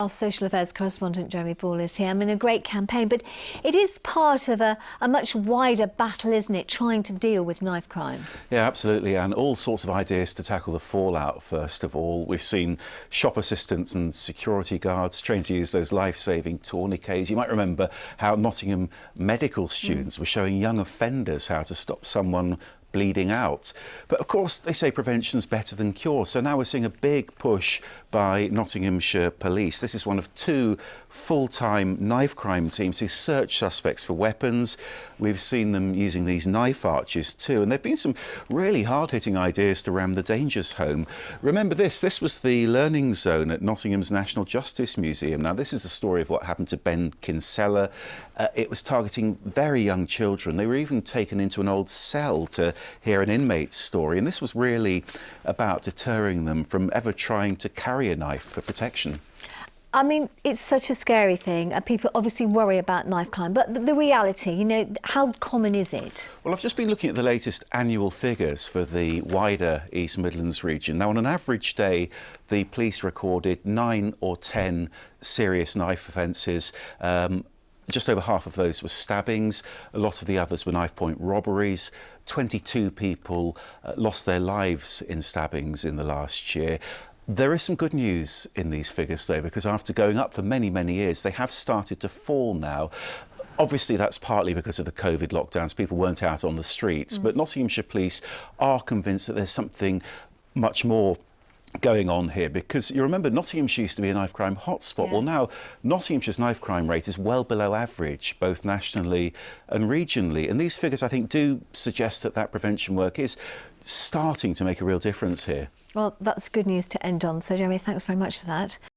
Our social affairs correspondent Jeremy Ball is here. I mean, a great campaign, but it is part of a much wider battle, isn't it, trying to deal with knife crime? Yeah, absolutely, and all sorts of ideas to tackle the fallout. First of all, we've seen shop assistants and security guards trained to use those life-saving tourniquets. You might remember how Nottingham medical students were showing young offenders how to stop someone bleeding out. But of course, they say prevention's better than cure. So now we're seeing a big push by Nottinghamshire Police. This is one of two full-time knife crime teams who search suspects for weapons. We've seen them using these knife arches too, and there've been some really hard-hitting ideas to ram the dangers home. Remember this was the learning zone at Nottingham's National Justice Museum. Now, this is the story of what happened to Ben Kinsella. It was targeting very young children. They were even taken into an old cell to hear an inmate's story, and this was really about deterring them from ever trying to carry a knife for protection. I mean, it's such a scary thing. People obviously worry about knife crime, but the reality, you know, how common is it? Well, I've just been looking at the latest annual figures for the wider East Midlands region. Now, on an average day, the police recorded 9 or 10 serious knife offences. Just over half of those were stabbings. A lot of the others were knife point robberies. 22 people lost their lives in stabbings in the last year. There is some good news in these figures, though, because after going up for many, many years, they have started to fall now. Obviously, that's partly because of the COVID lockdowns. People weren't out on the streets, but Nottinghamshire Police are convinced that there's something much more going on here, because you remember Nottinghamshire used to be a knife crime hotspot. Yeah. Well, now Nottinghamshire's knife crime rate is well below average, both nationally and regionally, and these figures, I think, do suggest that that prevention work is starting to make a real difference here. Well, that's good news to end on. So, Jeremy, thanks very much for that.